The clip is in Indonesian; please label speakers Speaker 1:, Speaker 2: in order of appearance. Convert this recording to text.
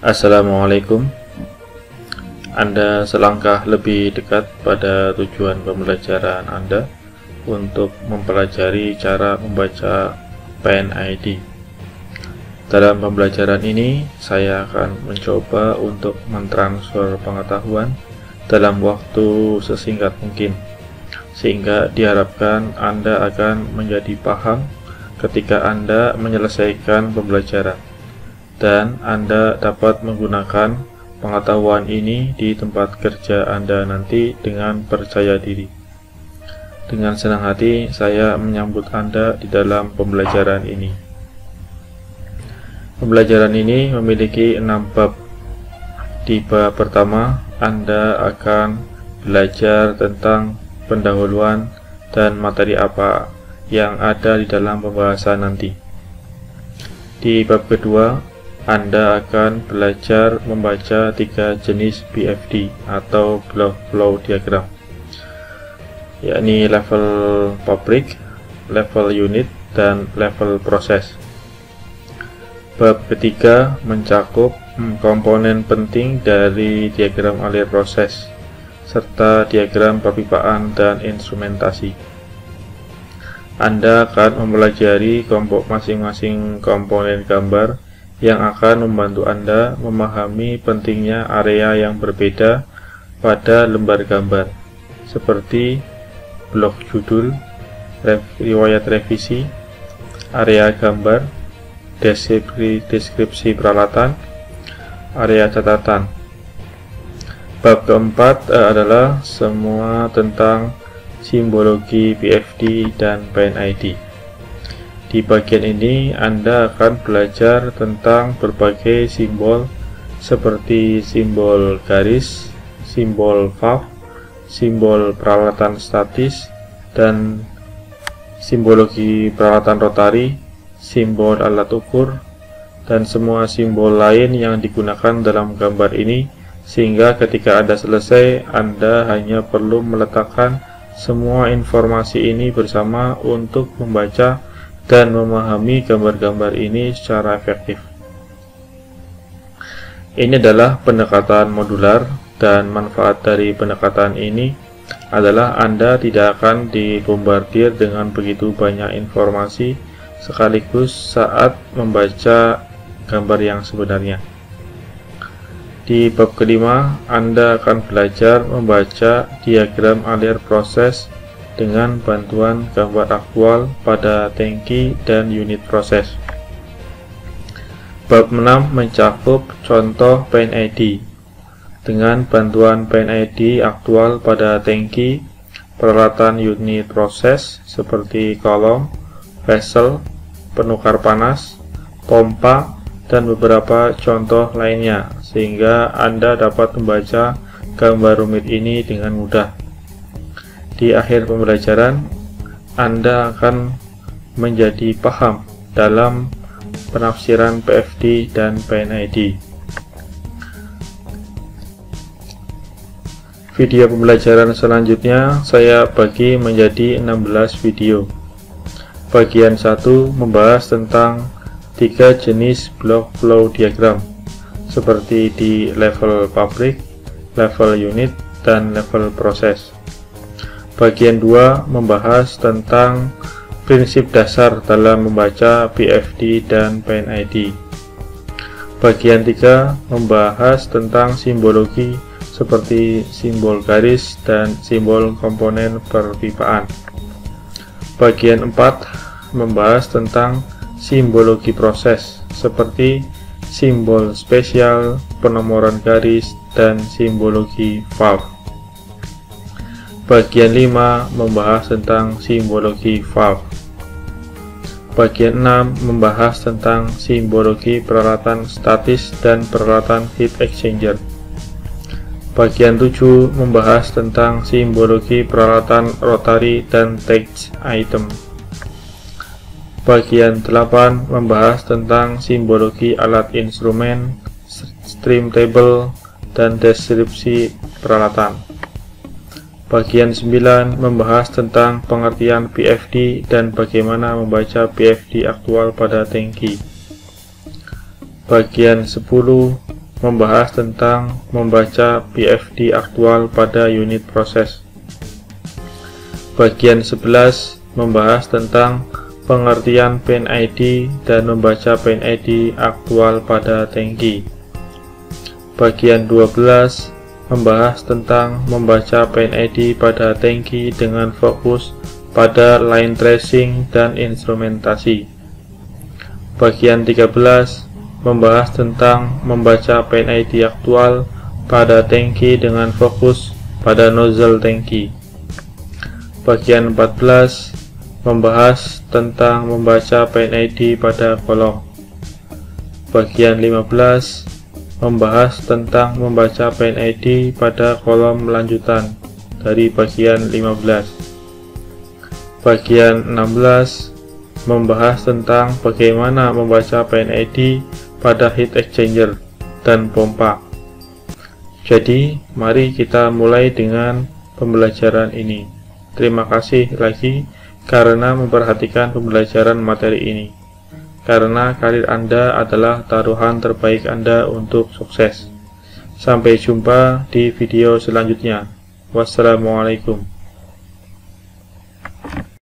Speaker 1: Assalamualaikum. Anda selangkah lebih dekat pada tujuan pembelajaran Anda untuk mempelajari cara membaca PNID. Dalam pembelajaran ini, saya akan mencoba untuk mentransfer pengetahuan dalam waktu sesingkat mungkin, sehingga diharapkan Anda akan menjadi paham ketika Anda menyelesaikan pembelajaran, dan Anda dapat menggunakan pengetahuan ini di tempat kerja Anda nanti dengan percaya diri. Dengan senang hati, saya menyambut Anda di dalam pembelajaran ini. Pembelajaran ini memiliki 6 bab. Di bab pertama, Anda akan belajar tentang pendahuluan dan materi apa yang ada di dalam pembahasan nanti. Di bab kedua, Anda akan belajar membaca 3 jenis BFD atau Block Flow Diagram, yakni level pabrik, level unit, dan level proses. Bab ketiga mencakup komponen penting dari diagram alir proses, serta diagram perpipaan dan instrumentasi. Anda akan mempelajari masing-masing komponen gambar yang akan membantu Anda memahami pentingnya area yang berbeda pada lembar gambar, seperti blok judul, riwayat revisi, area gambar, deskripsi peralatan, area catatan. Bab keempat adalah semua tentang simbologi BFD dan PNID. Di bagian ini Anda akan belajar tentang berbagai simbol seperti simbol garis, simbol valve, simbol peralatan statis, dan simbologi peralatan rotari, simbol alat ukur, dan semua simbol lain yang digunakan dalam gambar ini, sehingga ketika Anda selesai, Anda hanya perlu meletakkan semua informasi ini bersama untuk membaca dan memahami gambar-gambar ini secara efektif. Ini adalah pendekatan modular, dan manfaat dari pendekatan ini adalah Anda tidak akan dibombardir dengan begitu banyak informasi sekaligus saat membaca gambar yang sebenarnya. Di bab kelima, Anda akan belajar membaca diagram alir proses dengan bantuan gambar aktual pada tangki dan unit proses. Bab 6 mencakup contoh PNID dengan bantuan PNID aktual pada tangki, peralatan unit proses seperti kolom, vessel, penukar panas, pompa, dan beberapa contoh lainnya, sehingga Anda dapat membaca gambar rumit ini dengan mudah. Di akhir pembelajaran, Anda akan menjadi paham dalam penafsiran PFD dan PNID. Video pembelajaran selanjutnya saya bagi menjadi 16 video. Bagian 1 membahas tentang 3 jenis block flow diagram, seperti di level pabrik, level unit, dan level proses. Bagian 2 membahas tentang prinsip dasar dalam membaca BFD dan PNID. Bagian 3 membahas tentang simbologi seperti simbol garis dan simbol komponen perpipaan. Bagian 4 membahas tentang simbologi proses seperti simbol spesial, penomoran garis, dan simbologi valve. Bagian 5 membahas tentang simbologi valve. Bagian 6 membahas tentang simbologi peralatan statis dan peralatan heat exchanger. Bagian 7 membahas tentang simbologi peralatan rotari dan text item. Bagian 8 membahas tentang simbologi alat instrumen, stream table, dan deskripsi peralatan. Bagian 9 membahas tentang pengertian BFD dan bagaimana membaca BFD aktual pada tangki. Bagian 10 membahas tentang membaca BFD aktual pada unit proses. Bagian 11 membahas tentang pengertian pin ID dan membaca pin ID aktual pada tangki. Bagian 12 membahas tentang membaca pin ID pada tangki dengan fokus pada line tracing dan instrumentasi. Bagian 13 membahas tentang membaca pin ID aktual pada tangki dengan fokus pada nozzle tangki. Bagian 14 membahas tentang membaca pin ID pada kolom. Bagian 15 membahas tentang membaca pin ID pada kolom lanjutan dari bagian 15. Bagian 16 membahas tentang bagaimana membaca pin ID pada heat exchanger dan pompa. Jadi, mari kita mulai dengan pembelajaran ini. Terima kasih lagi karena memperhatikan pembelajaran materi ini. Karena karir Anda adalah taruhan terbaik Anda untuk sukses. Sampai jumpa di video selanjutnya. Wassalamualaikum.